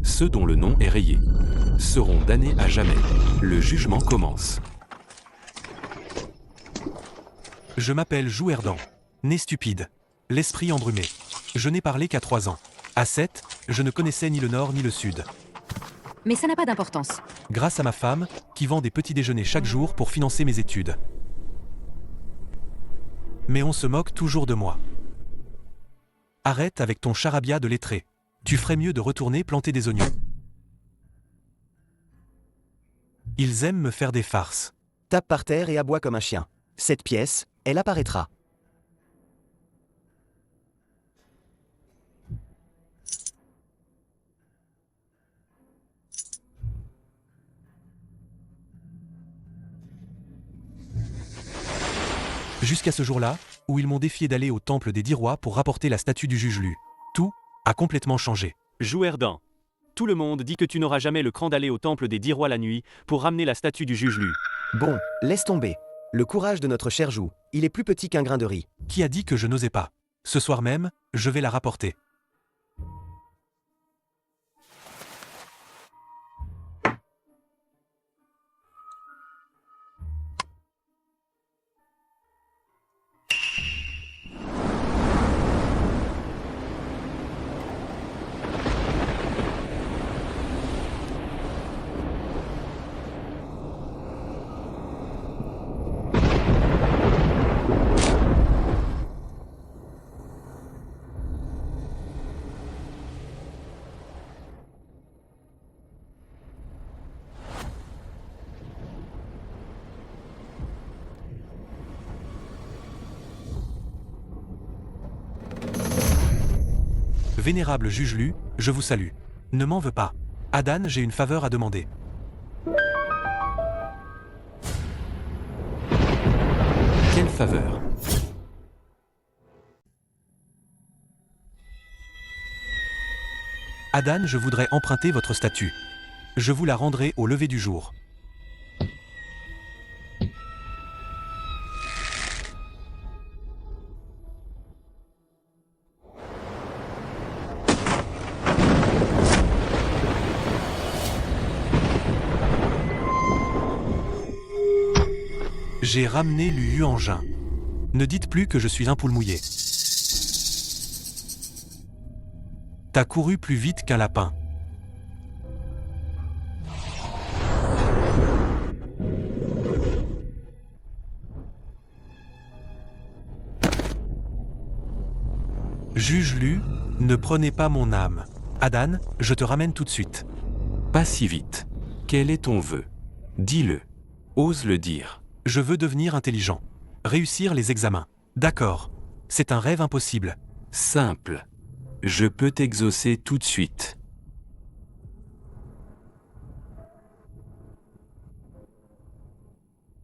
Ceux dont le nom est rayé seront damnés à jamais. Le jugement commence. Je m'appelle Jouerdan, né stupide, l'esprit embrumé. Je n'ai parlé qu'à 3 ans. À 7, je ne connaissais ni le nord ni le sud. Mais ça n'a pas d'importance. Grâce à ma femme, qui vend des petits déjeuners chaque jour pour financer mes études. Mais on se moque toujours de moi. Arrête avec ton charabia de lettré. Tu ferais mieux de retourner planter des oignons. Ils aiment me faire des farces. Tape par terre et aboie comme un chien. Cette pièce, elle apparaîtra. Jusqu'à ce jour-là, où ils m'ont défié d'aller au temple des 10 rois pour rapporter la statue du juge Lu. Tout a complètement changé. Jouerdan. Tout le monde dit que tu n'auras jamais le cran d'aller au temple des 10 rois la nuit pour ramener la statue du juge Lu. Bon, laisse tomber. Le courage de notre cher Jou, il est plus petit qu'un grain de riz. Qui a dit que je n'osais pas? Ce soir même, je vais la rapporter. Vénérable juge Lu, je vous salue. Ne m'en veux pas. Adan, j'ai une faveur à demander. Quelle faveur? Adan, je voudrais emprunter votre statue. Je vous la rendrai au lever du jour. J'ai ramené Lu Yuanjin. Ne dites plus que je suis un poule mouillé. T'as couru plus vite qu'un lapin. Juge Lu, ne prenez pas mon âme. Adan, je te ramène tout de suite. Pas si vite. Quel est ton vœu? Dis-le. Ose le dire. Je veux devenir intelligent. Réussir les examens. D'accord. C'est un rêve impossible. Simple. Je peux t'exaucer tout de suite.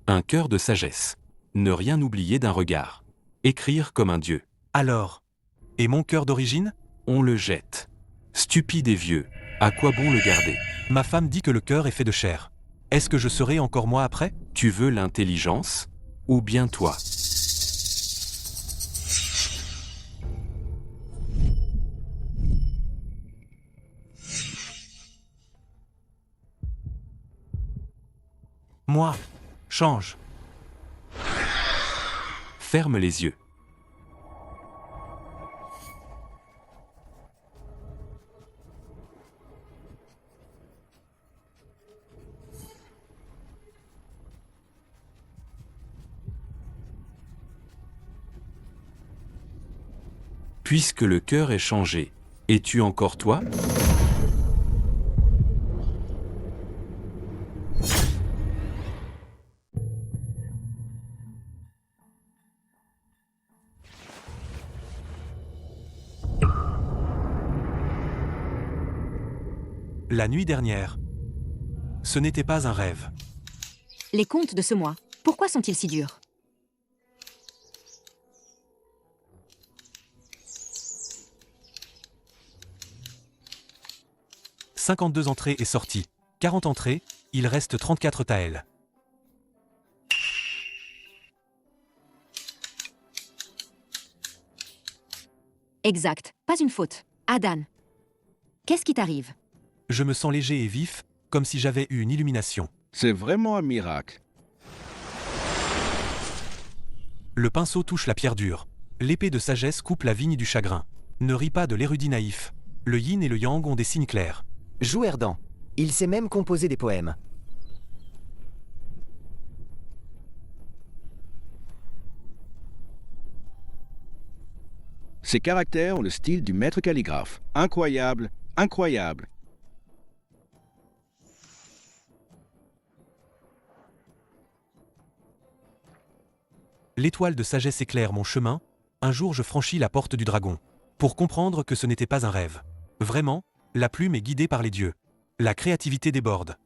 Un cœur de sagesse. Ne rien oublier d'un regard. Écrire comme un dieu. Alors, et mon cœur d'origine? On le jette. Stupide et vieux. À quoi bon le garder? Ma femme dit que le cœur est fait de chair. Est-ce que je serai encore moi après? Tu veux l'intelligence? Ou bien toi? Moi. Change. Ferme les yeux. Puisque le cœur est changé, es-tu encore toi? La nuit dernière. Ce n'était pas un rêve. Les comptes de ce mois, pourquoi sont-ils si durs? « 52 entrées et sorties. 40 entrées, il reste 34 taels. Exact, pas une faute. Adan, qu'est-ce qui t'arrive? Je me sens léger et vif, comme si j'avais eu une illumination. C'est vraiment un miracle. Le pinceau touche la pierre dure. L'épée de sagesse coupe la vigne du chagrin. Ne ris pas de l'érudit naïf. Le yin et le yang ont des signes clairs. Jouerdan. Il sait même composer des poèmes. Ces caractères ont le style du maître calligraphe. Incroyable, incroyable. L'étoile de sagesse éclaire mon chemin. Un jour je franchis la porte du dragon. Pour comprendre que ce n'était pas un rêve. Vraiment, la plume est guidée par les dieux. La créativité déborde.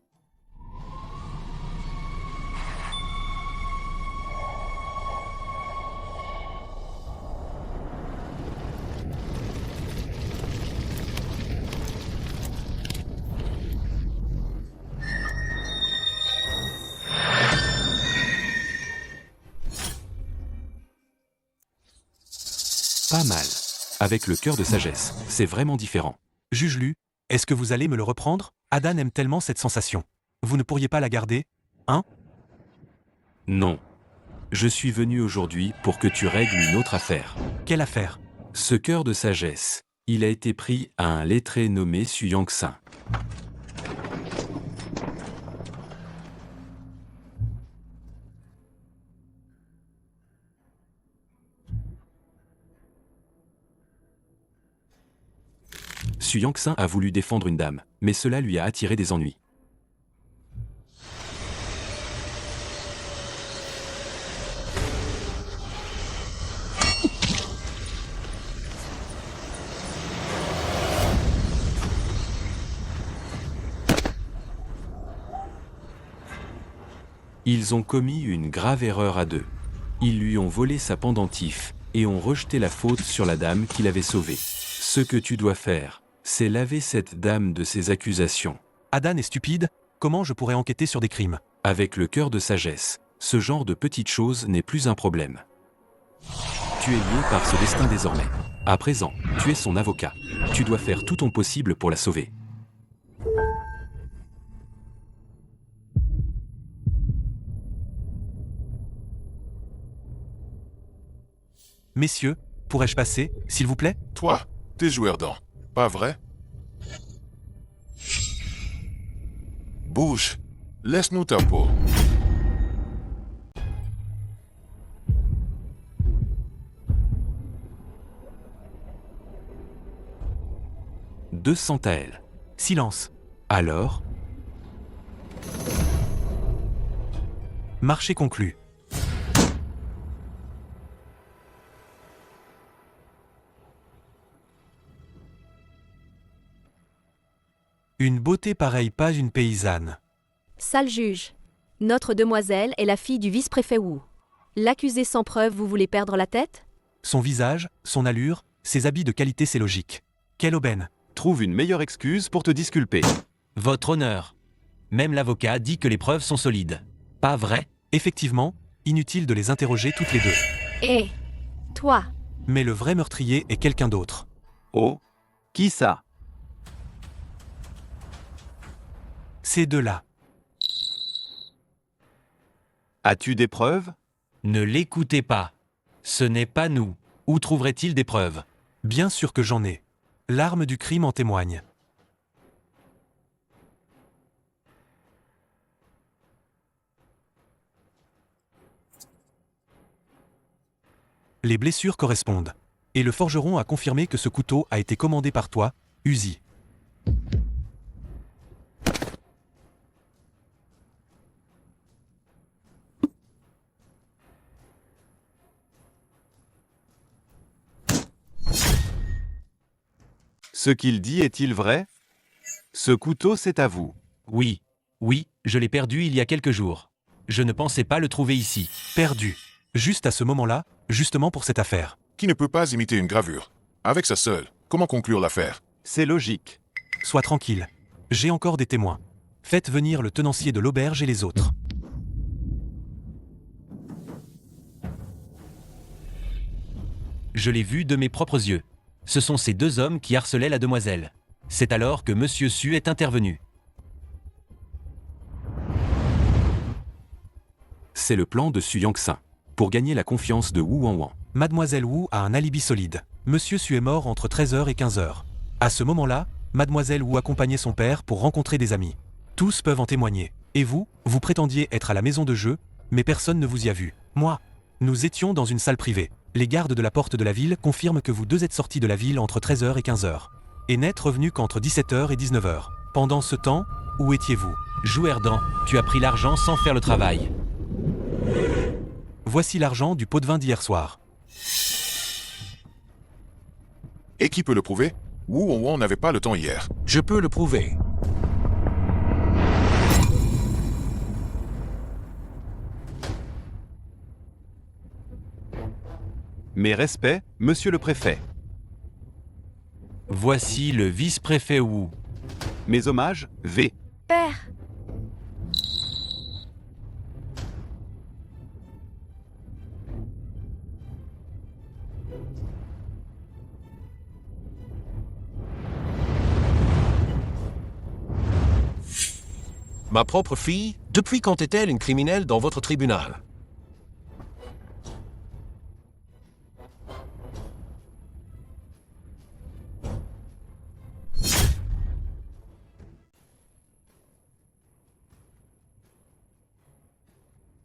Pas mal. Avec le cœur de sagesse, c'est vraiment différent. Juge-lu, est-ce que vous allez me le reprendre? Adan aime tellement cette sensation. Vous ne pourriez pas la garder? Hein? Non. Je suis venu aujourd'hui pour que tu règles une autre affaire. Quelle affaire? Ce cœur de sagesse, il a été pris à un lettré nommé Su Yangxin. Su Yangxin a voulu défendre une dame, mais cela lui a attiré des ennuis. Ils ont commis une grave erreur à deux. Ils lui ont volé sa pendentif et ont rejeté la faute sur la dame qui l'avait sauvée. Ce que tu dois faire, c'est laver cette dame de ses accusations. Adan est stupide, comment je pourrais enquêter sur des crimes? Avec le cœur de sagesse, ce genre de petites choses n'est plus un problème. Tu es lié par ce destin désormais. À présent, tu es son avocat. Tu dois faire tout ton possible pour la sauver. Messieurs, pourrais-je passer, s'il vous plaît? Toi, t'es Jouerdan, pas vrai? Bouge, laisse-nous ta peau. Deux centaëls. Silence. Alors, Marché conclu. Une beauté pareille pas une paysanne. Sale juge. Notre demoiselle est la fille du vice-préfet Wu. L'accusé sans preuve, vous voulez perdre la tête? Son visage, son allure, ses habits de qualité, c'est logique. Quelle aubaine. Trouve une meilleure excuse pour te disculper. Votre honneur. Même l'avocat dit que les preuves sont solides. Pas vrai? Effectivement, inutile de les interroger toutes les deux. Hé, toi, Mais le vrai meurtrier est quelqu'un d'autre. Oh, qui ça? Ces deux-là. As-tu des preuves? Ne l'écoutez pas. Ce n'est pas nous. Où trouverait-il des preuves? Bien sûr que j'en ai. L'arme du crime en témoigne. Les blessures correspondent. Et le forgeron a confirmé que ce couteau a été commandé par toi, Uzi. Ce qu'il dit est-il vrai? Ce couteau, c'est à vous. Oui. Oui, je l'ai perdu il y a quelques jours. Je ne pensais pas le trouver ici. Perdu. Juste à ce moment-là, justement pour cette affaire. Qui ne peut pas imiter une gravure? Avec ça seule, comment conclure l'affaire? C'est logique. Sois tranquille. J'ai encore des témoins. Faites venir le tenancier de l'auberge et les autres. Je l'ai vu de mes propres yeux. Ce sont ces deux hommes qui harcelaient la demoiselle. C'est alors que Monsieur Su est intervenu. C'est le plan de Su Yangxin pour gagner la confiance de Wu Wanwan. Mademoiselle Wu a un alibi solide. Monsieur Su est mort entre 13h et 15h. À ce moment-là, Mademoiselle Wu accompagnait son père pour rencontrer des amis. Tous peuvent en témoigner. Et vous, vous prétendiez être à la maison de jeu, mais personne ne vous y a vu. Moi, nous étions dans une salle privée. Les gardes de la porte de la ville confirment que vous deux êtes sortis de la ville entre 13h et 15h. Et n'êtes revenus qu'entre 17h et 19h. Pendant ce temps, où étiez-vous? Jouerdan, tu as pris l'argent sans faire le travail. Voici l'argent du pot de vin d'hier soir. Et qui peut le prouver? Wu Wanwan n'avait pas le temps hier. Je peux le prouver. Mes respects, monsieur le préfet. Voici le vice-préfet Wu. Mes hommages, V. Père, Ma propre fille, depuis quand est-elle une criminelle dans votre tribunal?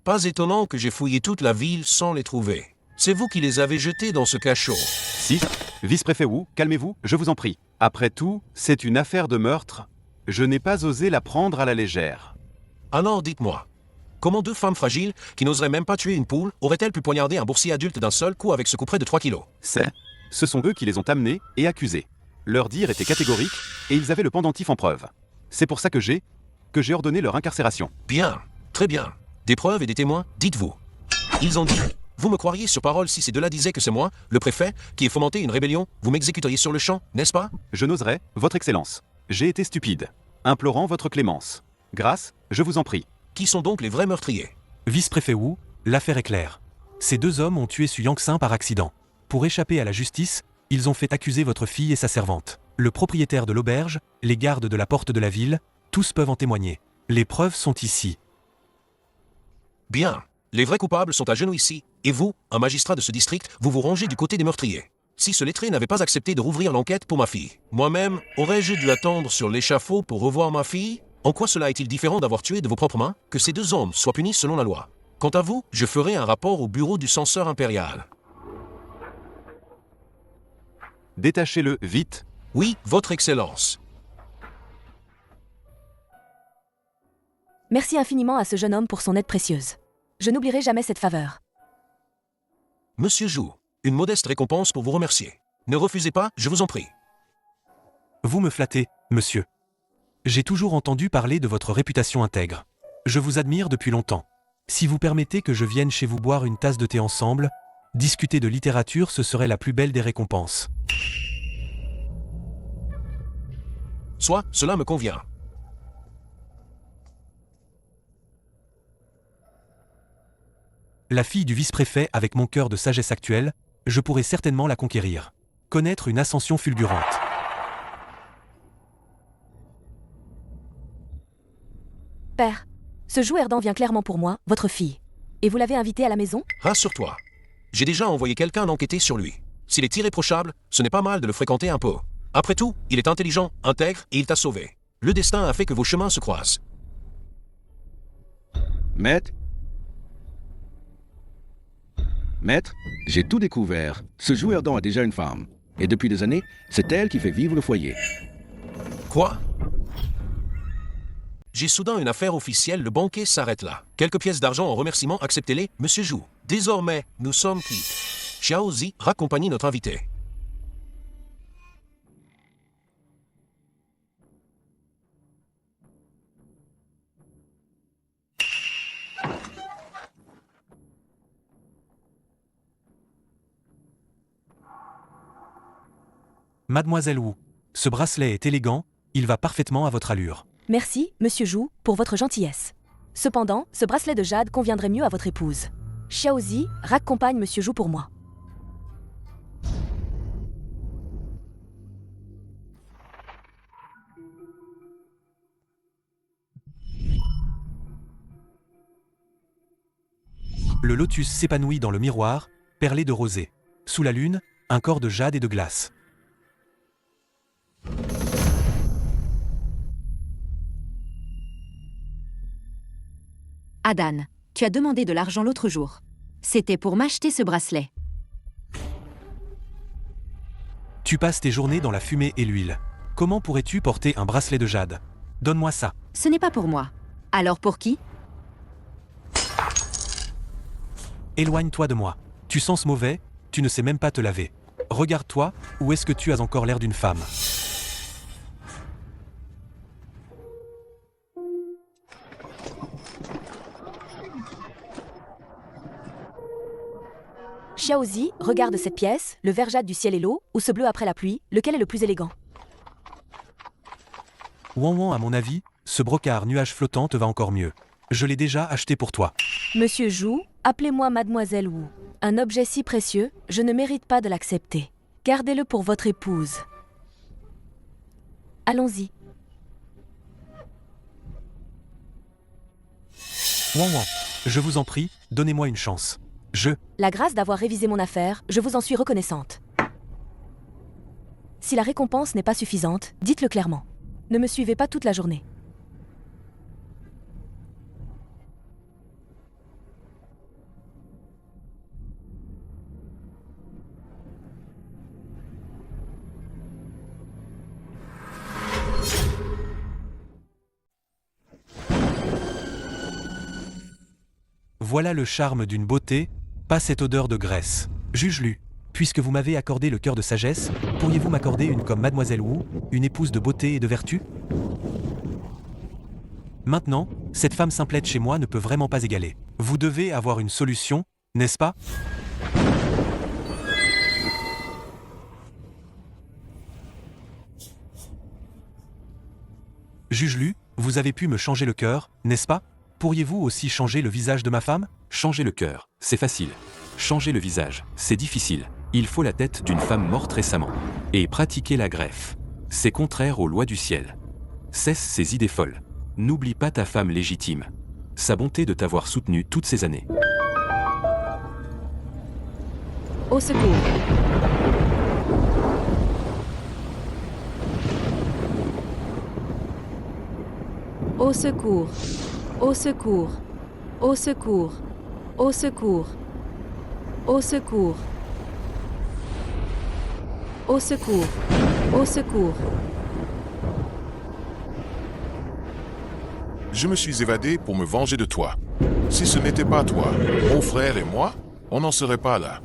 Pas étonnant que j'ai fouillé toute la ville sans les trouver. C'est vous qui les avez jetés dans ce cachot. Si, vice-préfet Wu, calmez-vous, je vous en prie. Après tout, c'est une affaire de meurtre. Je n'ai pas osé la prendre à la légère. Alors dites-moi, comment deux femmes fragiles, qui n'oseraient même pas tuer une poule, auraient-elles pu poignarder un boursier adulte d'un seul coup avec ce couperet de 3 kilos? Ce sont eux qui les ont amenés et accusés. Leur dire était catégorique et ils avaient le pendentif en preuve. C'est pour ça que j'ai ordonné leur incarcération. Bien, très bien. Des preuves et des témoins, dites-vous. Ils ont dit, vous me croiriez sur parole si ces deux-là disaient que c'est moi, le préfet, qui ai fomenté une rébellion, vous m'exécuteriez sur le champ, n'est-ce pas? Je n'oserais, votre excellence. J'ai été stupide, implorant votre clémence. Grâce, je vous en prie. Qui sont donc les vrais meurtriers? Vice-préfet Wu, l'affaire est claire. Ces deux hommes ont tué Su Yangxin par accident. Pour échapper à la justice, ils ont fait accuser votre fille et sa servante. Le propriétaire de l'auberge, les gardes de la porte de la ville, tous peuvent en témoigner. Les preuves sont ici. Bien. Les vrais coupables sont à genoux ici, et vous, un magistrat de ce district, vous vous rangez du côté des meurtriers. Si ce lettré n'avait pas accepté de rouvrir l'enquête pour ma fille, moi-même, aurais-je dû attendre sur l'échafaud pour revoir ma fille? En quoi cela est-il différent d'avoir tué de vos propres mains? Que ces deux hommes soient punis selon la loi. Quant à vous, je ferai un rapport au bureau du censeur impérial. Détachez-le, vite. Oui, votre excellence. merci infiniment à ce jeune homme pour son aide précieuse. Je n'oublierai jamais cette faveur. Monsieur Zhou, une modeste récompense pour vous remercier. Ne refusez pas, je vous en prie. Vous me flattez, monsieur. J'ai toujours entendu parler de votre réputation intègre. Je vous admire depuis longtemps. Si vous permettez que je vienne chez vous boire une tasse de thé ensemble, discuter de littérature, ce serait la plus belle des récompenses. Soit, cela me convient. La fille du vice-préfet avec mon cœur de sagesse actuelle, je pourrais certainement la conquérir. Connaître une ascension fulgurante. Père, ce joueur-dan vient clairement pour moi, votre fille. Et vous l'avez invité à la maison? Rassure-toi. J'ai déjà envoyé quelqu'un enquêter sur lui. S'il est irréprochable, ce n'est pas mal de le fréquenter un peu. Après tout, il est intelligent, intègre et il t'a sauvé. Le destin a fait que vos chemins se croisent. Maître, j'ai tout découvert. Ce joueur-dan a déjà une femme. Et depuis des années, c'est elle qui fait vivre le foyer. Quoi? J'ai soudain une affaire officielle, le banquet s'arrête là. Quelques pièces d'argent en remerciement, acceptez-les, monsieur Zhou. Désormais, nous sommes quittes. Xiao Zi raccompagne notre invité. Mademoiselle Wu, ce bracelet est élégant, il va parfaitement à votre allure. Merci, monsieur Zhou, pour votre gentillesse. Cependant, ce bracelet de jade conviendrait mieux à votre épouse. Xiaozi raccompagne monsieur Zhou pour moi. Le lotus s'épanouit dans le miroir, perlé de rosée. Sous la lune, un corps de jade et de glace. Adan, tu as demandé de l'argent l'autre jour. C'était pour m'acheter ce bracelet. Tu passes tes journées dans la fumée et l'huile. Comment pourrais-tu porter un bracelet de jade? Donne-moi ça. Ce n'est pas pour moi. Alors pour qui? Éloigne-toi de moi. Tu sens mauvais, tu ne sais même pas te laver. Regarde-toi, ou est-ce que tu as encore l'air d'une femme? Xiaozi, regarde cette pièce, le vert jade du ciel et l'eau, ou ce bleu après la pluie, lequel est le plus élégant? Wan, à mon avis, ce brocart nuage flottant te va encore mieux. Je l'ai déjà acheté pour toi. Monsieur Zhu, appelez-moi Mademoiselle Wu. Un objet si précieux, je ne mérite pas de l'accepter. Gardez-le pour votre épouse. Allons-y. Wan, je vous en prie, donnez-moi une chance. La grâce d'avoir révisé mon affaire, je vous en suis reconnaissante. Si la récompense n'est pas suffisante, dites-le clairement. Ne me suivez pas toute la journée. Voilà le charme d'une beauté, pas cette odeur de graisse. Juge-lu. Puisque vous m'avez accordé le cœur de sagesse, pourriez-vous m'accorder une comme Mademoiselle Wu, une épouse de beauté et de vertu? Maintenant, cette femme simplette chez moi ne peut vraiment pas égaler. Vous devez avoir une solution, n'est-ce pas? Juge-lu, vous avez pu me changer le cœur, n'est-ce pas? Pourriez-vous aussi changer le visage de ma femme? Changer le cœur, c'est facile. Changer le visage, c'est difficile. Il faut la tête d'une femme morte récemment. Et pratiquer la greffe. C'est contraire aux lois du ciel. Cesse ces idées folles. N'oublie pas ta femme légitime. Sa bonté de t'avoir soutenu toutes ces années. Au secours. Au secours. Au secours. Au secours. Au secours. Au secours. Au secours. Au secours. Je me suis évadé pour me venger de toi. Si ce n'était pas toi, mon frère et moi, on n'en serait pas là.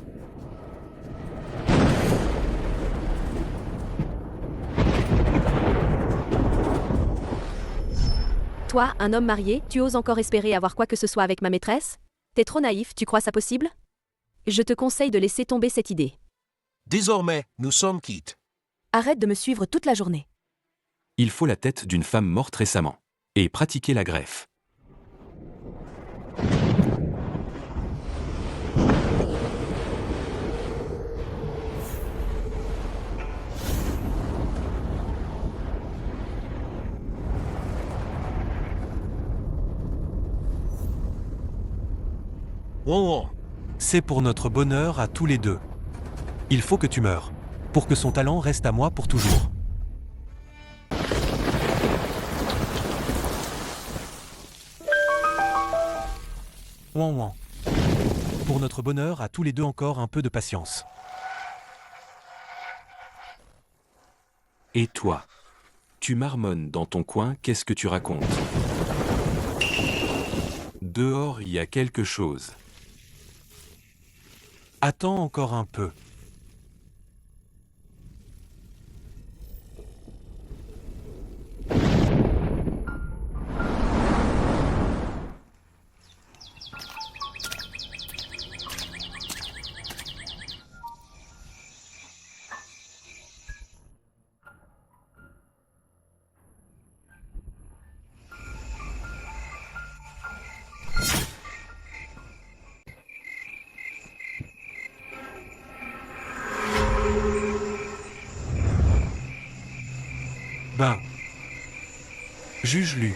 Toi, un homme marié, tu oses encore espérer avoir quoi que ce soit avec ma maîtresse? T'es trop naïf, tu crois ça possible? Je te conseille de laisser tomber cette idée. Désormais, nous sommes quittes. Arrête de me suivre toute la journée. Il faut la tête d'une femme morte récemment. Et pratiquer la greffe. Wan. C'est pour notre bonheur à tous les deux. Il faut que tu meures, pour que son talent reste à moi pour toujours. Wan. Pour notre bonheur à tous les deux encore un peu de patience. Et toi? Tu marmonnes dans ton coin, qu'est-ce que tu racontes? Dehors, il y a quelque chose. Attends encore un peu. Ben, juge-lui.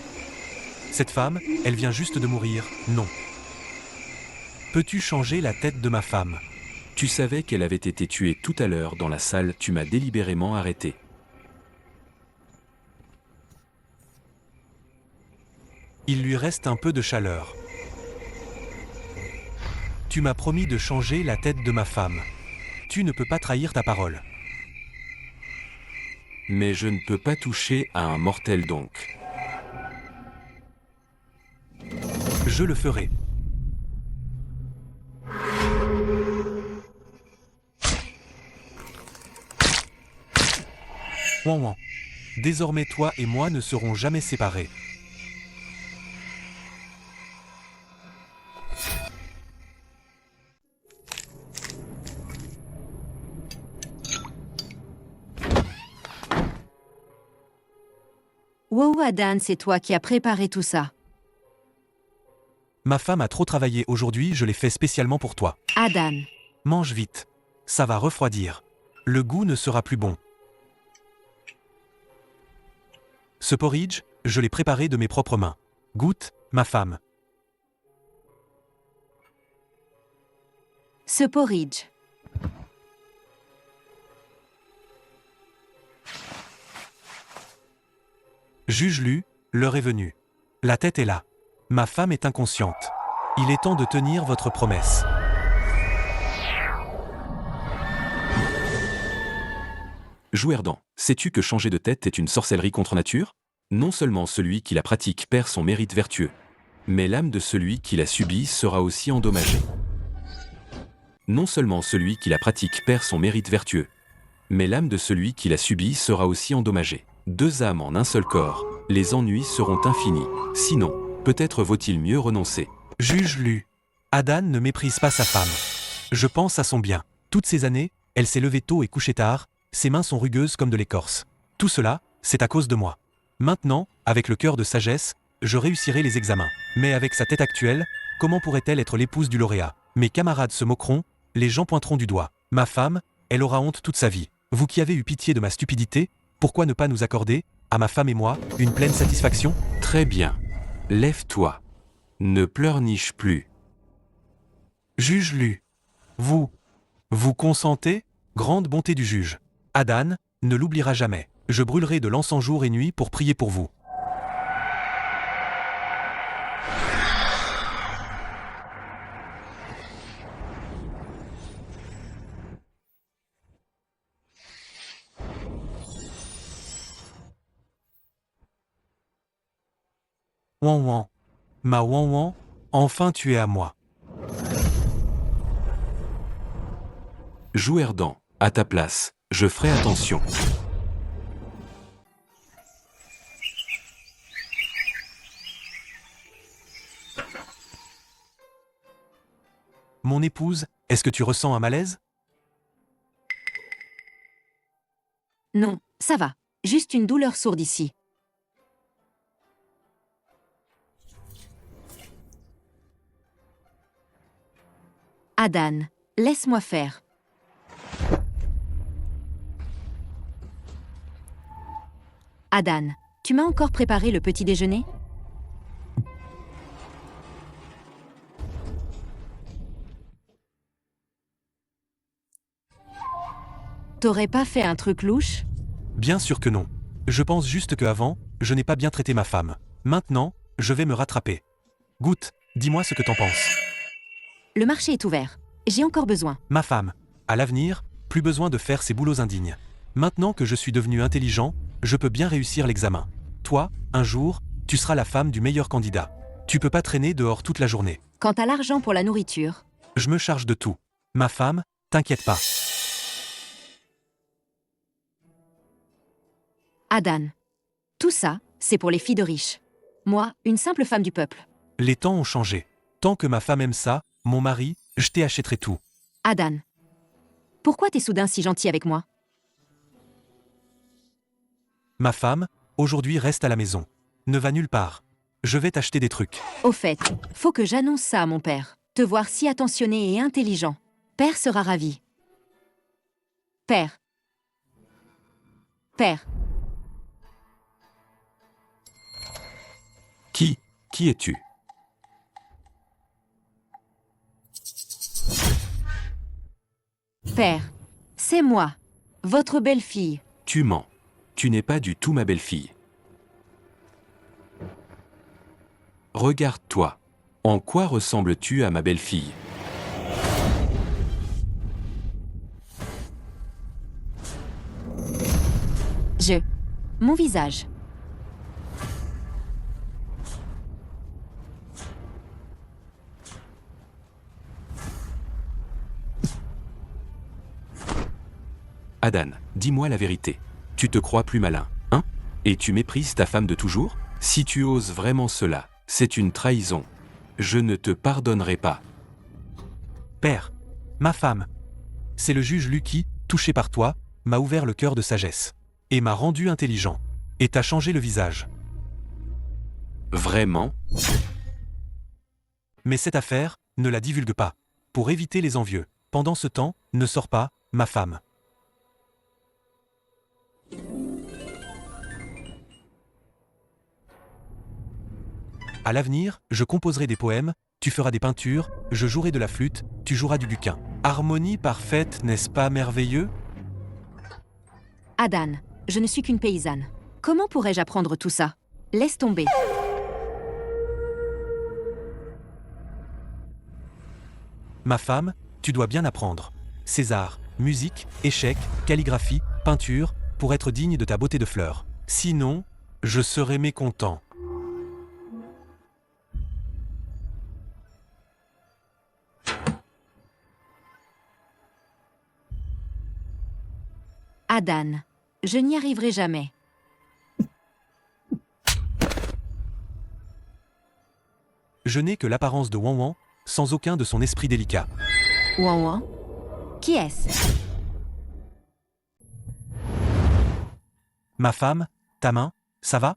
Cette femme, elle vient juste de mourir, non. Peux-tu changer la tête de ma femme? Tu savais qu'elle avait été tuée tout à l'heure dans la salle, tu m'as délibérément arrêté. Il lui reste un peu de chaleur. Tu m'as promis de changer la tête de ma femme. Tu ne peux pas trahir ta parole. Mais je ne peux pas toucher à un mortel donc. Je le ferai. Ouan ouan. Désormais toi et moi ne serons jamais séparés. Wow, Adan, c'est toi qui as préparé tout ça. Ma femme a trop travaillé aujourd'hui, je l'ai fait spécialement pour toi. Adan, Mange vite. Ça va refroidir. Le goût ne sera plus bon. Ce porridge, je l'ai préparé de mes propres mains. Goûte, ma femme. ce porridge. Juge lu, l'heure est venue. La tête est là. Ma femme est inconsciente. Il est temps de tenir votre promesse. Jouerdan, sais-tu que changer de tête est une sorcellerie contre nature? Non seulement celui qui la pratique perd son mérite vertueux, mais l'âme de celui qui la subit sera aussi endommagée. Non seulement celui qui la pratique perd son mérite vertueux, mais l'âme de celui qui la subit sera aussi endommagée. Deux âmes en un seul corps, les ennuis seront infinis. Sinon, peut-être vaut-il mieux renoncer. Juge lu. Adan ne méprise pas sa femme. Je pense à son bien. Toutes ces années, elle s'est levée tôt et couchée tard, ses mains sont rugueuses comme de l'écorce. Tout cela, c'est à cause de moi. Maintenant, avec le cœur de sagesse, je réussirai les examens. Mais avec sa tête actuelle, comment pourrait-elle être l'épouse du lauréat? Mes camarades se moqueront, les gens pointeront du doigt. Ma femme, elle aura honte toute sa vie. Vous qui avez eu pitié de ma stupidité, pourquoi ne pas nous accorder, à ma femme et moi, une pleine satisfaction? Très bien. Lève-toi. Ne pleurniche plus. Juge lu. Vous consentez? Grande bonté du juge. Adan ne l'oubliera jamais. Je brûlerai de l'encens jour et nuit pour prier pour vous. Ouan ouan. Ma ouan ouan, enfin tu es à moi. Jouerdan, à ta place, je ferai attention. Mon épouse, est-ce que tu ressens un malaise? Non, ça va. Juste une douleur sourde ici. Adan, laisse-moi faire. Adan, tu m'as encore préparé le petit déjeuner? T'aurais pas fait un truc louche? Bien sûr que non. Je pense juste que avant, je n'ai pas bien traité ma femme. Maintenant, je vais me rattraper. Goûte, dis-moi ce que t'en penses. Le marché est ouvert. J'ai encore besoin. Ma femme, à l'avenir, plus besoin de faire ces boulots indignes. Maintenant que je suis devenu intelligent, je peux bien réussir l'examen. Toi, un jour, tu seras la femme du meilleur candidat. Tu peux pas traîner dehors toute la journée. Quant à l'argent pour la nourriture, Je me charge de tout. Ma femme, t'inquiète pas. Adan. Tout ça, c'est pour les filles de riches. Moi, une simple femme du peuple. Les temps ont changé. Tant que ma femme aime ça, mon mari, je t'achèterai tout. Adan. Pourquoi t'es soudain si gentil avec moi? Ma femme, aujourd'hui reste à la maison. Ne va nulle part. Je vais t'acheter des trucs. Au fait, faut que j'annonce ça à mon père. Te voir si attentionné et intelligent. Père sera ravi. Père. Père. Qui es-tu? Père, c'est moi, votre belle-fille. Tu mens. Tu n'es pas du tout ma belle-fille. Regarde-toi. En quoi ressembles-tu à ma belle-fille? Mon visage. Adan, dis-moi la vérité. Tu te crois plus malin, hein? Et tu méprises ta femme de toujours? Si tu oses vraiment cela, c'est une trahison. Je ne te pardonnerai pas. Père, ma femme. C'est le juge Lucky, touché par toi, m'a ouvert le cœur de sagesse. Et m'a rendu intelligent. Et t'a changé le visage. Vraiment? Mais cette affaire, ne la divulgue pas. Pour éviter les envieux. Pendant ce temps, ne sors pas, ma femme. À l'avenir, je composerai des poèmes, tu feras des peintures, je jouerai de la flûte, tu joueras du buquin. Harmonie parfaite, n'est-ce pas merveilleux? Adan, je ne suis qu'une paysanne. Comment pourrais-je apprendre tout ça? Laisse tomber. Ma femme, tu dois bien apprendre. César, musique, échecs, calligraphie, peinture, pour être digne de ta beauté de fleur. Sinon, je serai mécontent. Adan, je n'y arriverai jamais. Je n'ai que l'apparence de Wan, sans aucun de son esprit délicat. Wan, qui est-ce? Ma femme, ta main, ça va?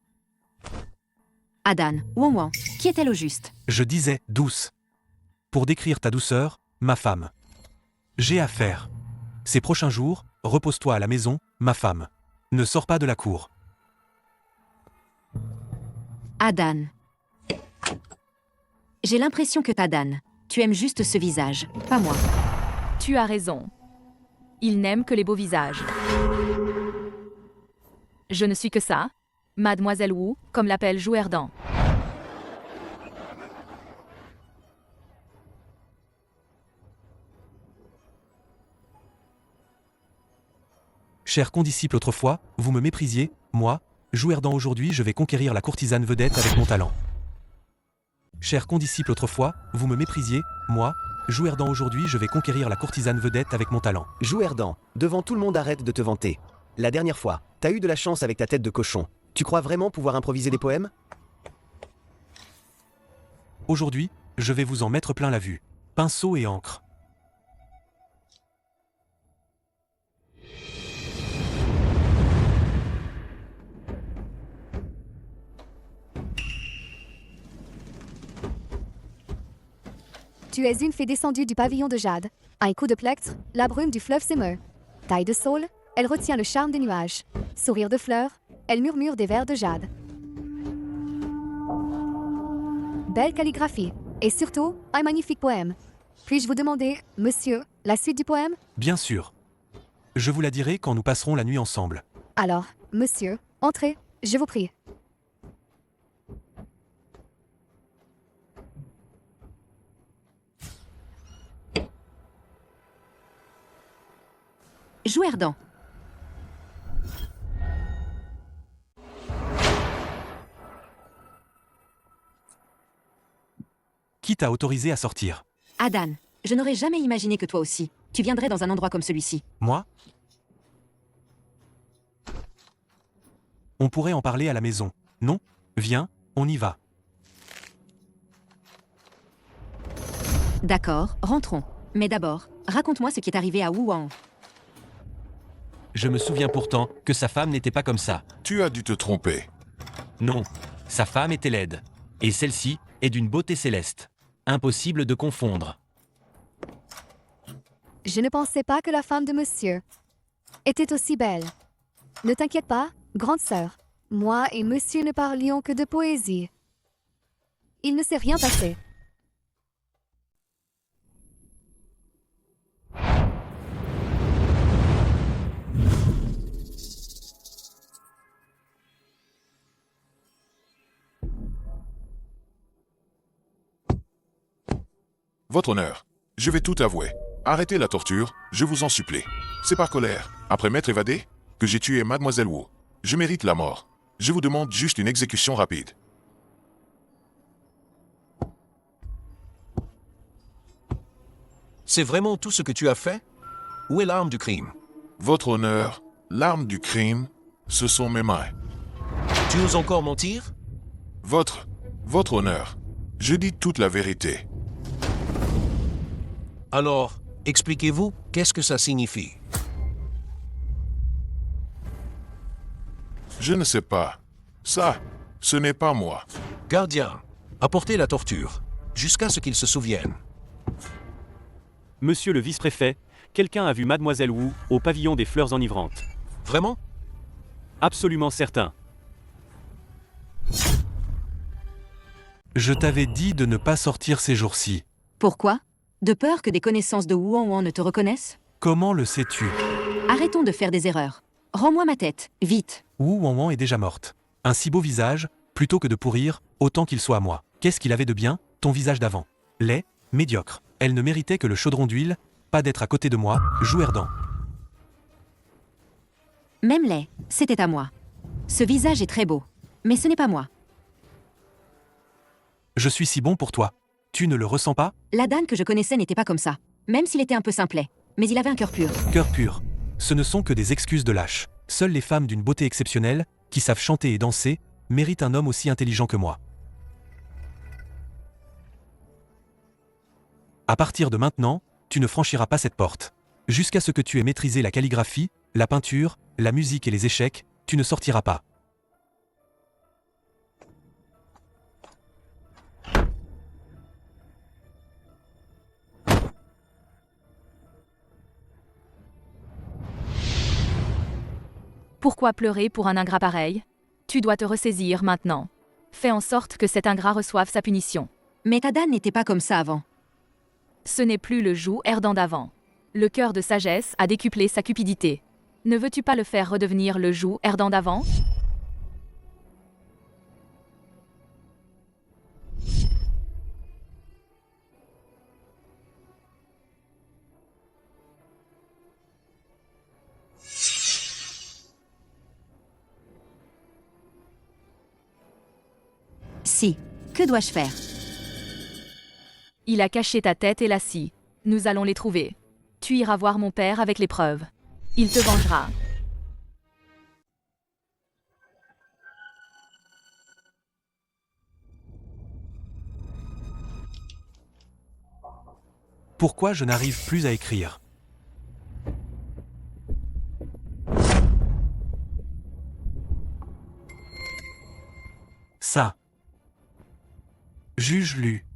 Adan, Wan, qui est-elle au juste? Je disais douce. Pour décrire ta douceur, ma femme. J'ai affaire. Ces prochains jours, repose-toi à la maison, ma femme. Ne sors pas de la cour. Adan. J'ai l'impression que t'Adan, tu aimes juste ce visage, pas moi. Tu as raison. Il n'aime que les beaux visages. Je ne suis que ça, Mademoiselle Wu, comme l'appelle Jouerdan. Cher condisciple autrefois, vous me méprisiez, moi, Jouerdan aujourd'hui je vais conquérir la courtisane vedette avec mon talent. Cher condisciple autrefois, vous me méprisiez, moi, Jouerdan aujourd'hui je vais conquérir la courtisane vedette avec mon talent. Jouerdan, devant tout le monde arrête de te vanter. La dernière fois, t'as eu de la chance avec ta tête de cochon. Tu crois vraiment pouvoir improviser des poèmes? Aujourd'hui, je vais vous en mettre plein la vue. Pinceau et encre. Tu es une fée descendue du pavillon de jade. Un coup de plectre, la brume du fleuve s'émeut. Taille de saule, elle retient le charme des nuages. Sourire de fleur, elle murmure des vers de jade. Belle calligraphie, et surtout, un magnifique poème. Puis-je vous demander, monsieur, la suite du poème? Bien sûr. Je vous la dirai quand nous passerons la nuit ensemble. Alors, monsieur, entrez, je vous prie. Jouerdan. Qui t'a autorisé à sortir? Adan, je n'aurais jamais imaginé que toi aussi, tu viendrais dans un endroit comme celui-ci. Moi? On pourrait en parler à la maison. Non? Viens, on y va. D'accord, rentrons. Mais d'abord, raconte-moi ce qui est arrivé à Wuhan. Je me souviens pourtant que sa femme n'était pas comme ça. Tu as dû te tromper. Non, sa femme était laide. Et celle-ci est d'une beauté céleste. Impossible de confondre. Je ne pensais pas que la femme de monsieur était aussi belle. Ne t'inquiète pas, grande sœur. Moi et monsieur ne parlions que de poésie. Il ne s'est rien passé. Votre honneur, je vais tout avouer. Arrêtez la torture, je vous en supplie. C'est par colère, après m'être évadé, que j'ai tué Mademoiselle Wu. Je mérite la mort. Je vous demande juste une exécution rapide. C'est vraiment tout ce que tu as fait? Où est l'arme du crime? Votre honneur, l'arme du crime, ce sont mes mains. Tu oses encore mentir? Votre honneur, je dis toute la vérité. Alors, expliquez-vous, qu'est-ce que ça signifie? Je ne sais pas. Ça, ce n'est pas moi. Gardien, apportez la torture, jusqu'à ce qu'il se souvienne. Monsieur le vice-préfet, quelqu'un a vu Mademoiselle Wu au pavillon des fleurs enivrantes. Vraiment? Absolument certain. Je t'avais dit de ne pas sortir ces jours-ci. Pourquoi? De peur que des connaissances de Wu Wan ne te reconnaissent? Comment le sais-tu? Arrêtons de faire des erreurs. Rends-moi ma tête, vite. Wu Wan est déjà morte. Un si beau visage, plutôt que de pourrir, autant qu'il soit à moi. Qu'est-ce qu'il avait de bien, ton visage d'avant? Laid, médiocre. Elle ne méritait que le chaudron d'huile, pas d'être à côté de moi, Jouerdan. Même laid, c'était à moi. Ce visage est très beau, mais ce n'est pas moi. Je suis si bon pour toi. Tu ne le ressens pas? La Dan que je connaissais n'était pas comme ça, même s'il était un peu simplet. Mais il avait un cœur pur. Cœur pur. Ce ne sont que des excuses de lâches. Seules les femmes d'une beauté exceptionnelle, qui savent chanter et danser, méritent un homme aussi intelligent que moi. À partir de maintenant, tu ne franchiras pas cette porte. Jusqu'à ce que tu aies maîtrisé la calligraphie, la peinture, la musique et les échecs, tu ne sortiras pas. Pourquoi pleurer pour un ingrat pareil? Tu dois te ressaisir maintenant. Fais en sorte que cet ingrat reçoive sa punition. Mais ta Dan n'était pas comme ça avant. Ce n'est plus le Zhou Erdan d'avant. Le cœur de sagesse a décuplé sa cupidité. Ne veux-tu pas le faire redevenir le Zhou Erdan d'avant? Si. Que dois-je faire? Il a caché ta tête et la scie. Nous allons les trouver. Tu iras voir mon père avec les preuves. Il te vengera. Pourquoi je n'arrive plus à écrire? Ça. Juge lu.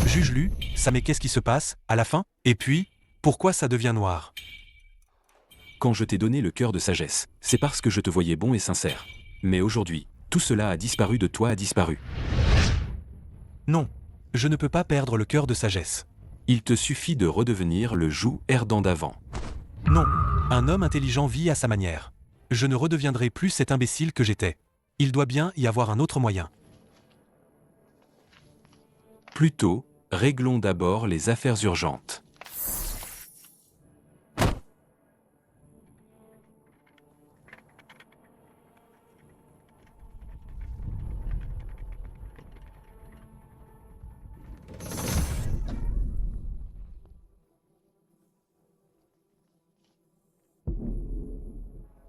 Juge lu, ça mais qu'est-ce qui se passe, à la fin? Et puis, pourquoi ça devient noir? Quand je t'ai donné le cœur de sagesse, c'est parce que je te voyais bon et sincère. Mais aujourd'hui, tout cela a disparu de toi, a disparu. Non, je ne peux pas perdre le cœur de sagesse. Il te suffit de redevenir le Zhou Erdan d'avant. Non, un homme intelligent vit à sa manière. Je ne redeviendrai plus cet imbécile que j'étais. Il doit bien y avoir un autre moyen. Plutôt, réglons d'abord les affaires urgentes.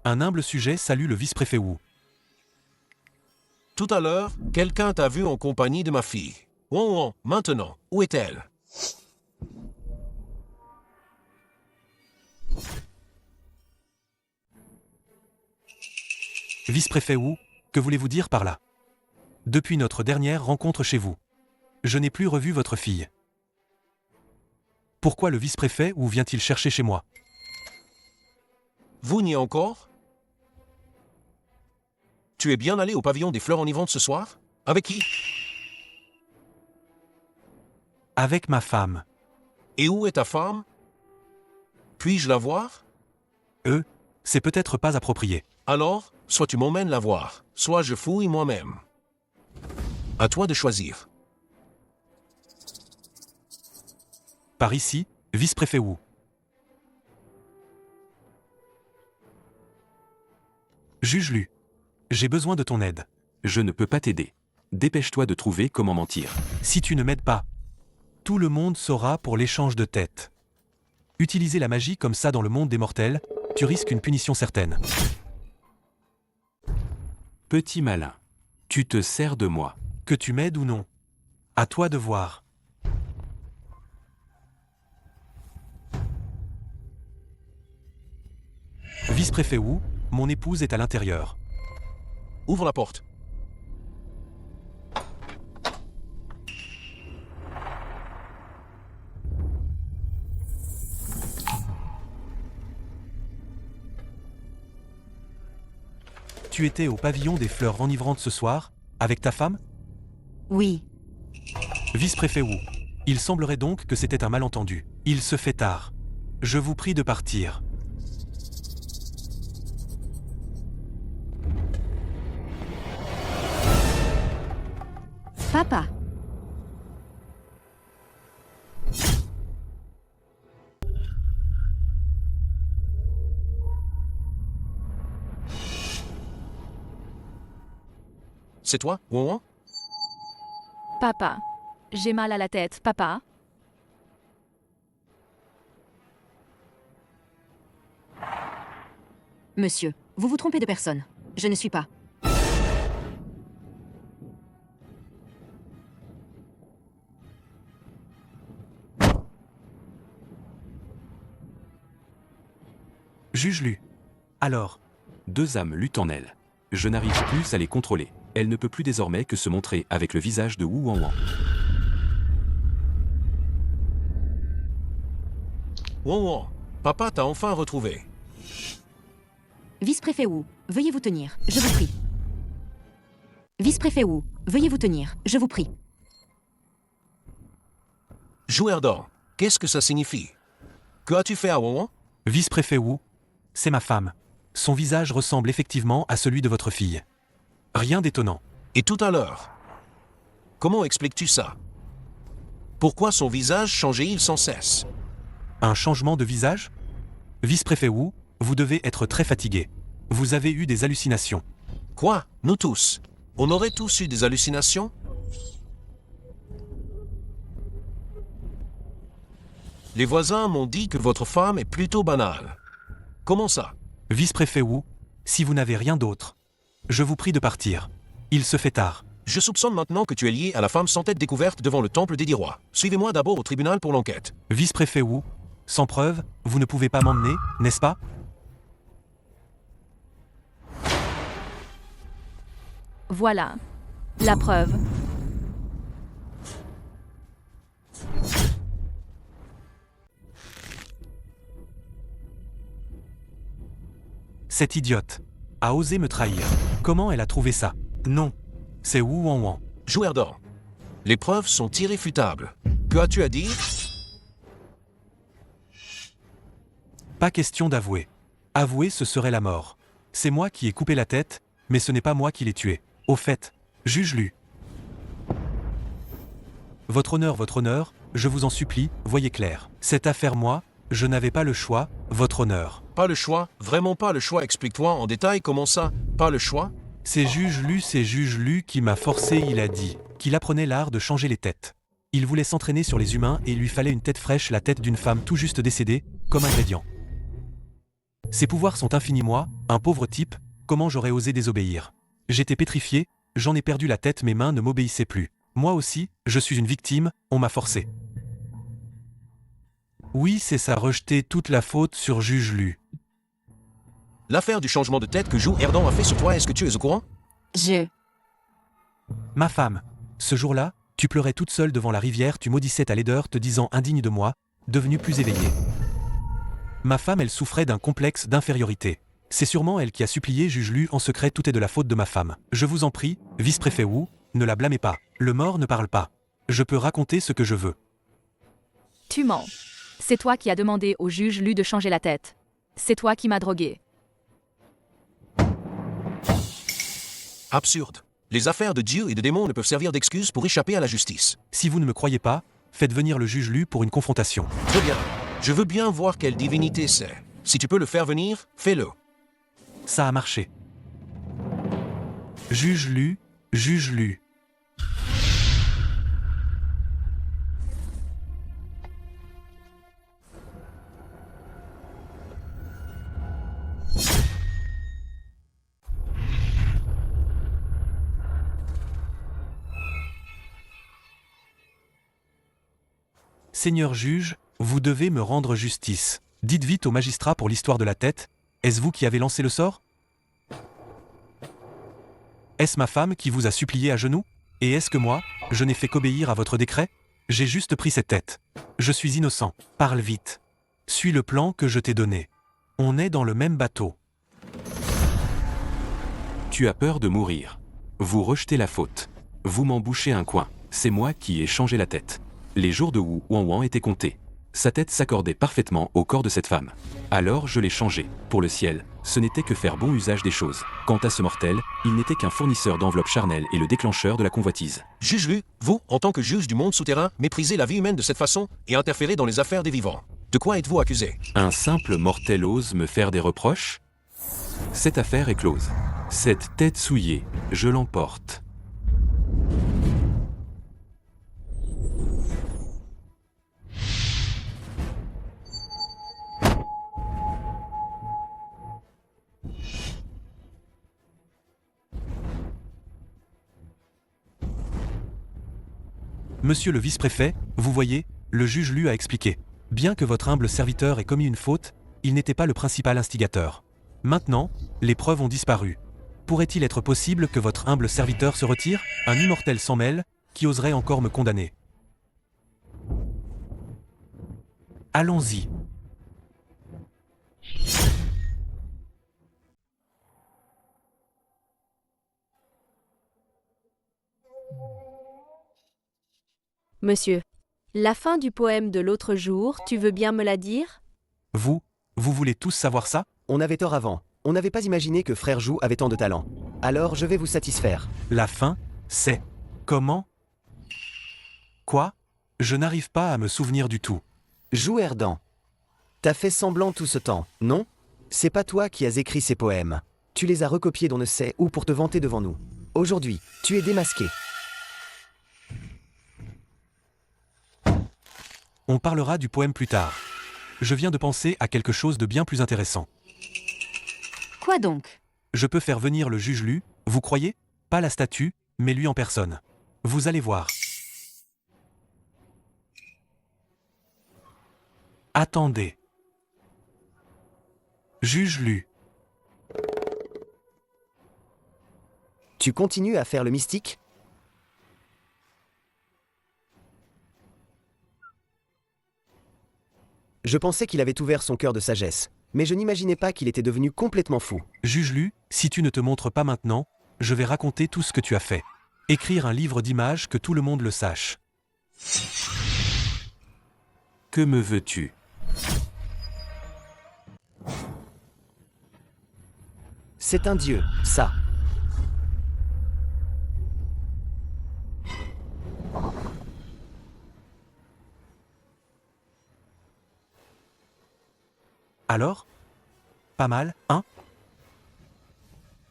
Un humble sujet salue le vice-préfet Wu. Tout à l'heure, quelqu'un t'a vu en compagnie de ma fille. Wan, maintenant, où est-elle? Vice-préfet Wu, que voulez-vous dire par là? Depuis notre dernière rencontre chez vous, je n'ai plus revu votre fille. Pourquoi le vice-préfet Wu vient-il chercher chez moi? Vous n'y êtes encore? Tu es bien allé au pavillon des fleurs enivrantes ce soir? Avec qui? Avec ma femme. Et où est ta femme? Puis-je la voir? C'est peut-être pas approprié. Alors, soit tu m'emmènes la voir, soit je fouille moi-même. À toi de choisir. Par ici, vice-préfet Wu. Juge Lu. J'ai besoin de ton aide. Je ne peux pas t'aider. Dépêche-toi de trouver comment mentir. Si tu ne m'aides pas, tout le monde saura pour l'échange de têtes. Utiliser la magie comme ça dans le monde des mortels, tu risques une punition certaine. Petit malin, tu te sers de moi. Que tu m'aides ou non, à toi de voir. Vice-préfet Wu, mon épouse est à l'intérieur. Ouvre la porte. Tu étais au pavillon des fleurs enivrantes ce soir, avec ta femme? Oui. Vice-préfet Wu, il semblerait donc que c'était un malentendu. Il se fait tard. Je vous prie de partir. Papa. C'est toi, Wouan? Papa. J'ai mal à la tête, papa. Monsieur, vous vous trompez de personne. Je ne suis pas. Juge Lu. Alors, 2 âmes luttent en elle. Je n'arrive plus à les contrôler. Elle ne peut plus désormais que se montrer avec le visage de Wu Wanwan. Wouan, papa t'a enfin retrouvé. Vice-préfet Wu, veuillez vous tenir, je vous prie. Vice-préfet Wu, veuillez vous tenir, je vous prie. Joueur d'or, qu'est-ce que ça signifie? Que as-tu fait à Wouan? vice-préfet Wu, c'est ma femme. Son visage ressemble effectivement à celui de votre fille. Rien d'étonnant. Et tout à l'heure? Comment expliques-tu ça? Pourquoi son visage changeait-il sans cesse? Un changement de visage? Vice-préfet Wu, vous devez être très fatigué. Vous avez eu des hallucinations. Quoi? Nous tous? On aurait tous eu des hallucinations? Les voisins m'ont dit que votre femme est plutôt banale. Comment ça? Vice-préfet Wu, si vous n'avez rien d'autre, je vous prie de partir. Il se fait tard. Je soupçonne maintenant que tu es lié à la femme sans tête découverte devant le temple des 10 rois. Suivez-moi d'abord au tribunal pour l'enquête. Vice-préfet Wu, sans preuve, vous ne pouvez pas m'emmener, n'est-ce pas? Voilà. La preuve. Cette idiote a osé me trahir. Comment elle a trouvé ça? Non, c'est Wu Wanwan. Joueur d'or. Les preuves sont irréfutables. Que as-tu à dire? Pas question d'avouer. Avouer, ce serait la mort. C'est moi qui ai coupé la tête, mais ce n'est pas moi qui l'ai tué. Au fait, juge Lu. Votre honneur, je vous en supplie, voyez clair. Cette affaire, moi, je n'avais pas le choix, votre honneur. Pas le choix? Vraiment pas le choix? Explique-toi en détail comment ça? Pas le choix? C'est juge Lu qui m'a forcé, il a dit, qu'il apprenait l'art de changer les têtes. Il voulait s'entraîner sur les humains et il lui fallait une tête fraîche, la tête d'une femme tout juste décédée, comme ingrédient. Ses pouvoirs sont infinis, moi, un pauvre type, comment j'aurais osé désobéir? J'étais pétrifié, j'en ai perdu la tête, mes mains ne m'obéissaient plus. Moi aussi, je suis une victime, on m'a forcé. Oui, c'est ça, rejeter toute la faute sur juge Lu. L'affaire du changement de tête que Jou Erdan a fait sur toi, est-ce que tu es au courant? Ma femme, ce jour-là, tu pleurais toute seule devant la rivière, tu maudissais ta laideur, te disant indigne de moi, devenue plus éveillée. Ma femme, elle souffrait d'un complexe d'infériorité. C'est sûrement elle qui a supplié juge Lu en secret, tout est de la faute de ma femme. Je vous en prie, vice-préfet Wu, ne la blâmez pas. Le mort ne parle pas. Je peux raconter ce que je veux. Tu mens. C'est toi qui as demandé au juge Lu de changer la tête. C'est toi qui m'as drogué. Absurde. Les affaires de dieux et de démons ne peuvent servir d'excuse pour échapper à la justice. Si vous ne me croyez pas, faites venir le juge Lu pour une confrontation. Très bien. Je veux bien voir quelle divinité c'est. Si tu peux le faire venir, fais-le. Ça a marché. Juge Lu, juge Lu. Seigneur juge, vous devez me rendre justice. Dites vite au magistrat pour l'histoire de la tête, est-ce vous qui avez lancé le sort? Est-ce ma femme qui vous a supplié à genoux? Et est-ce que moi, je n'ai fait qu'obéir à votre décret? J'ai juste pris cette tête. Je suis innocent. Parle vite. Suis le plan que je t'ai donné. On est dans le même bateau. Tu as peur de mourir. Vous rejetez la faute. Vous m'en bouchez un coin. C'est moi qui ai changé la tête. Les jours de Wu Wan étaient comptés. Sa tête s'accordait parfaitement au corps de cette femme. Alors je l'ai changé. Pour le ciel, ce n'était que faire bon usage des choses. Quant à ce mortel, il n'était qu'un fournisseur d'enveloppes charnelles et le déclencheur de la convoitise. Juge Lu, vous, en tant que juge du monde souterrain, méprisez la vie humaine de cette façon et interférez dans les affaires des vivants. De quoi êtes-vous accusé? Un simple mortel ose me faire des reproches? Cette affaire est close. Cette tête souillée, je l'emporte. Monsieur le vice-préfet, vous voyez, le juge Lu a expliqué. Bien que votre humble serviteur ait commis une faute, il n'était pas le principal instigateur. Maintenant, les preuves ont disparu. Pourrait-il être possible que votre humble serviteur se retire, un immortel sans mêle, qui oserait encore me condamner? Allons-y. Monsieur, la fin du poème de l'autre jour, tu veux bien me la dire? Vous voulez tous savoir ça? On avait tort avant. On n'avait pas imaginé que Frère Jou avait tant de talent. Alors je vais vous satisfaire. La fin, c'est... Comment? Quoi? Je n'arrive pas à me souvenir du tout. Jou Erdan. T'as fait semblant tout ce temps, non? C'est pas toi qui as écrit ces poèmes. Tu les as recopiés d'on ne sait où pour te vanter devant nous. Aujourd'hui, tu es démasqué. On parlera du poème plus tard. Je viens de penser à quelque chose de bien plus intéressant. Quoi donc? Je peux faire venir le juge Lu, vous croyez? Pas la statue, mais lui en personne. Vous allez voir. Attendez. Juge Lu. Tu continues à faire le mystique? Je pensais qu'il avait ouvert son cœur de sagesse, mais je n'imaginais pas qu'il était devenu complètement fou. Juge Lu, si tu ne te montres pas maintenant, je vais raconter tout ce que tu as fait. Écrire un livre d'images que tout le monde le sache. Que me veux-tu? C'est un dieu, ça. Alors? Pas mal, hein?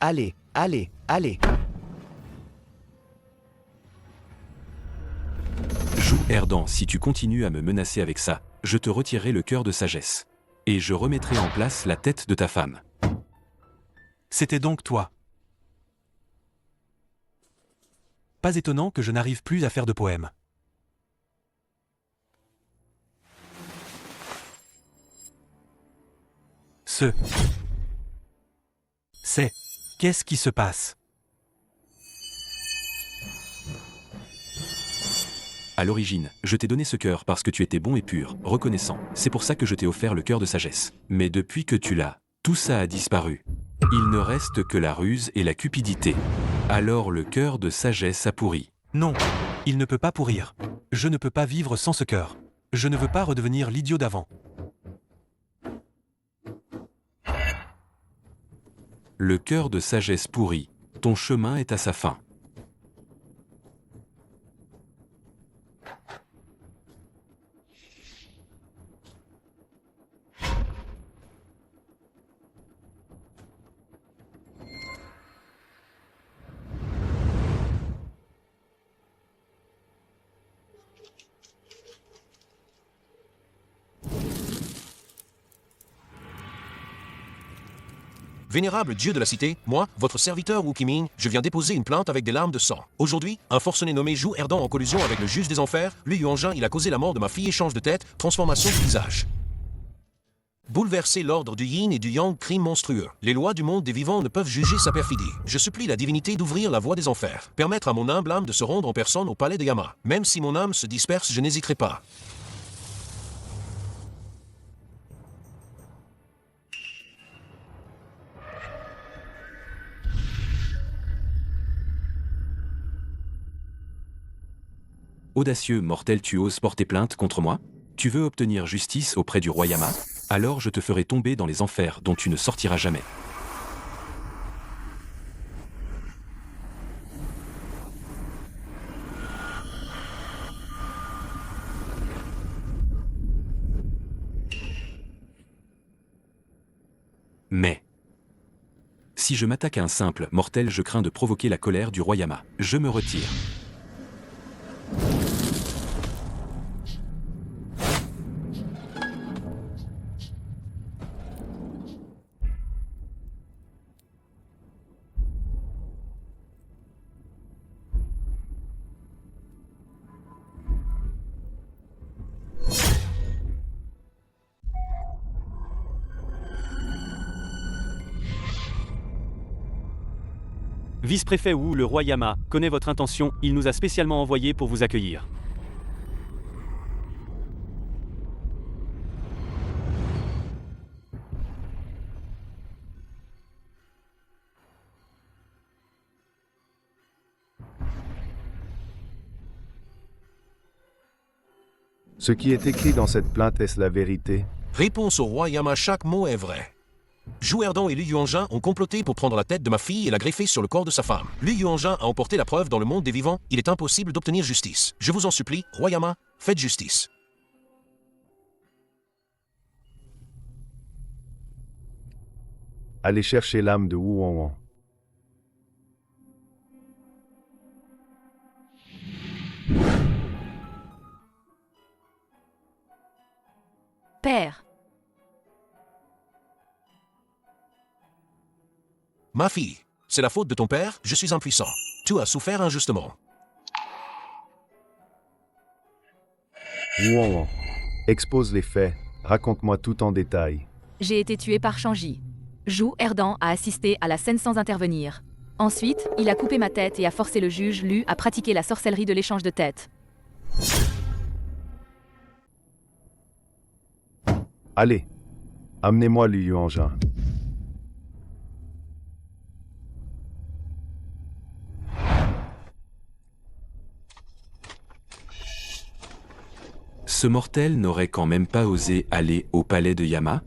Allez, allez, allez. Jou Erdan, si tu continues à me menacer avec ça, je te retirerai le cœur de sagesse. Et je remettrai en place la tête de ta femme. C'était donc toi. Pas étonnant que je n'arrive plus à faire de poèmes. C'est... Qu'est-ce qui se passe? À l'origine, je t'ai donné ce cœur parce que tu étais bon et pur, reconnaissant. C'est pour ça que je t'ai offert le cœur de sagesse. Mais depuis que tu l'as, tout ça a disparu. Il ne reste que la ruse et la cupidité. Alors le cœur de sagesse a pourri. Non, il ne peut pas pourrir. Je ne peux pas vivre sans ce cœur. Je ne veux pas redevenir l'idiot d'avant. Le cœur de sagesse pourri. Ton chemin est à sa fin. Vénérable dieu de la cité, moi, votre serviteur Wu Qiming, je viens déposer une plainte avec des larmes de sang. Aujourd'hui, un forcené nommé Zhu Erdan en collusion avec le juge des enfers, Lu Yuanjin, il a causé la mort de ma fille, échange de tête, transformation du visage. Bouleverser l'ordre du yin et du yang, crime monstrueux. Les lois du monde des vivants ne peuvent juger sa perfidie. Je supplie la divinité d'ouvrir la voie des enfers. Permettre à mon humble âme de se rendre en personne au palais de Yama. Même si mon âme se disperse, je n'hésiterai pas. Audacieux mortel, tu oses porter plainte contre moi? Tu veux obtenir justice auprès du roi Yama? Alors je te ferai tomber dans les enfers dont tu ne sortiras jamais. Mais si je m'attaque à un simple mortel, je crains de provoquer la colère du roi Yama. Je me retire. Vice-préfet Wu, le roi Yama, connaît votre intention, il nous a spécialement envoyé pour vous accueillir. Ce qui est écrit dans cette plainte, est-ce la vérité? Réponse au roi Yama, chaque mot est vrai. Zhu Erdan et Lu Yuanjin ont comploté pour prendre la tête de ma fille et la greffer sur le corps de sa femme. Lu Yuanjin a emporté la preuve dans le monde des vivants, il est impossible d'obtenir justice. Je vous en supplie, roi Yama, faites justice. Allez chercher l'âme de Wu Wanwan. Père. Ma fille, c'est la faute de ton père, je suis impuissant. Tu as souffert injustement. Wu Wanwan, expose les faits, raconte-moi tout en détail. J'ai été tué par Shangji. Zhu Erdan a assisté à la scène sans intervenir. Ensuite, il a coupé ma tête et a forcé le juge Lu à pratiquer la sorcellerie de l'échange de têtes. Allez, amenez-moi Lu Yuanjin. Ce mortel n'aurait quand même pas osé aller au palais de Yama?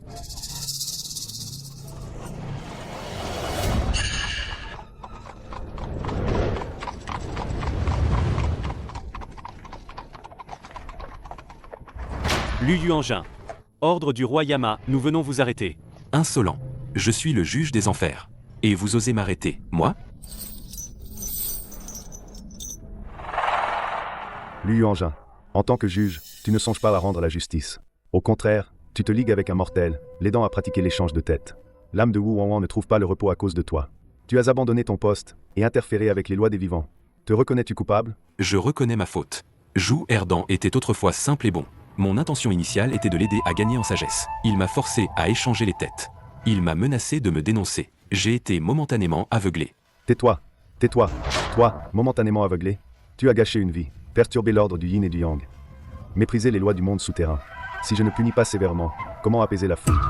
Lu Yuanjin. Ordre du roi Yama, nous venons vous arrêter. Insolent. Je suis le juge des enfers. Et vous osez m'arrêter, moi? Lu Yuanjin, en tant que juge, tu ne songes pas à rendre la justice. Au contraire, tu te ligues avec un mortel, l'aidant à pratiquer l'échange de têtes. L'âme de Wu Wanwan ne trouve pas le repos à cause de toi. Tu as abandonné ton poste et interféré avec les lois des vivants. Te reconnais-tu coupable? Je reconnais ma faute. Zhu Erdan était autrefois simple et bon. Mon intention initiale était de l'aider à gagner en sagesse. Il m'a forcé à échanger les têtes. Il m'a menacé de me dénoncer. J'ai été momentanément aveuglé. Tais-toi, tais-toi. Toi, momentanément aveuglé. Tu as gâché une vie, perturbé l'ordre du yin et du yang. Méprisé les lois du monde souterrain. Si je ne punis pas sévèrement, comment apaiser la foule?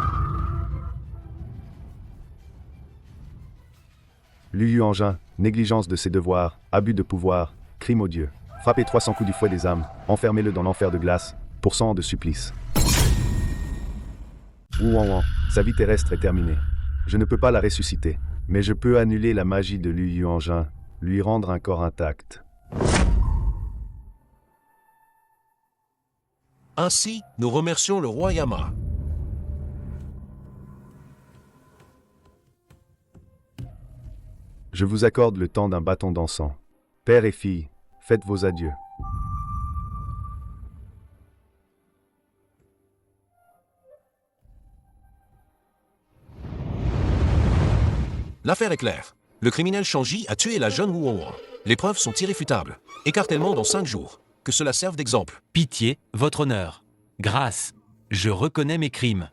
Lu Yuanjin, négligence de ses devoirs, abus de pouvoir, crime odieux. Frappez 300 coups du fouet des âmes, enfermez-le dans l'enfer de glace, pour 100 ans de supplice. Wu Wanwan, sa vie terrestre est terminée. Je ne peux pas la ressusciter, Mais je peux annuler la magie de Lu Yuanjin, lui rendre un corps intact. Ainsi, nous remercions le roi Yama. Je vous accorde le temps d'un bâton d'encens. Père et fille, faites vos adieux. L'affaire est claire. Le criminel Shanji a tué la jeune Wu Wangwang. Les preuves sont irréfutables. Écartèlement dans 5 jours. Que cela serve d'exemple. Pitié, votre honneur. Grâce. Je reconnais mes crimes.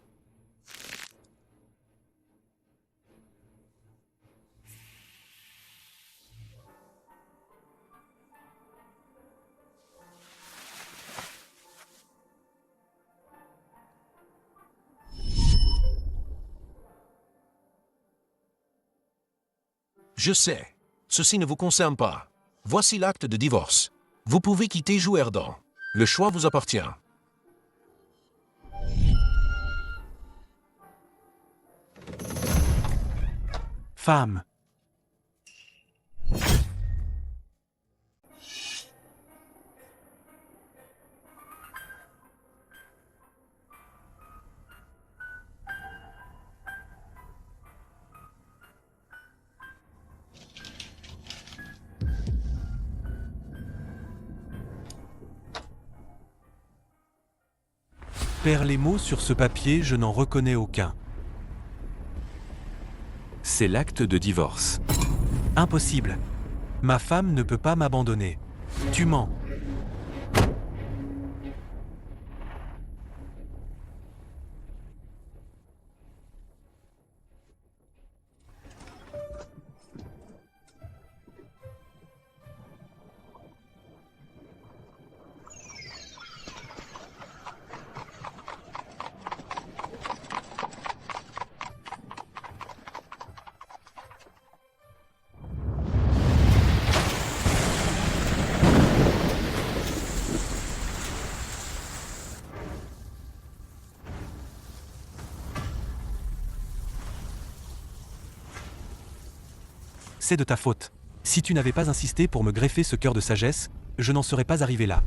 Je sais. Ceci ne vous concerne pas. Voici l'acte de divorce. Vous pouvez quitter Jouerdan. Le choix vous appartient. Femme. Perds les mots sur ce papier, je n'en reconnais aucun. C'est l'acte de divorce. Impossible. Ma femme ne peut pas m'abandonner. Tu mens. C'est de ta faute. Si tu n'avais pas insisté pour me greffer ce cœur de sagesse, je n'en serais pas arrivé là.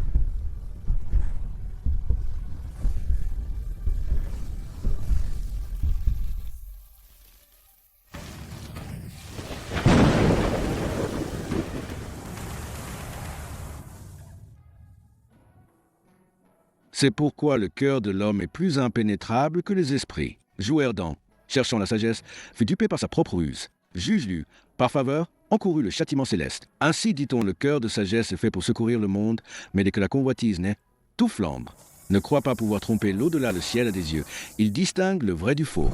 C'est pourquoi le cœur de l'homme est plus impénétrable que les esprits. Jouerdan, cherchant la sagesse, fut dupé par sa propre ruse. Juge Lu, par faveur, encourut le châtiment céleste. Ainsi, dit-on, le cœur de sagesse est fait pour secourir le monde, mais dès que la convoitise naît, tout flambe. Ne crois pas pouvoir tromper l'au-delà, le ciel a des yeux. Il distingue le vrai du faux.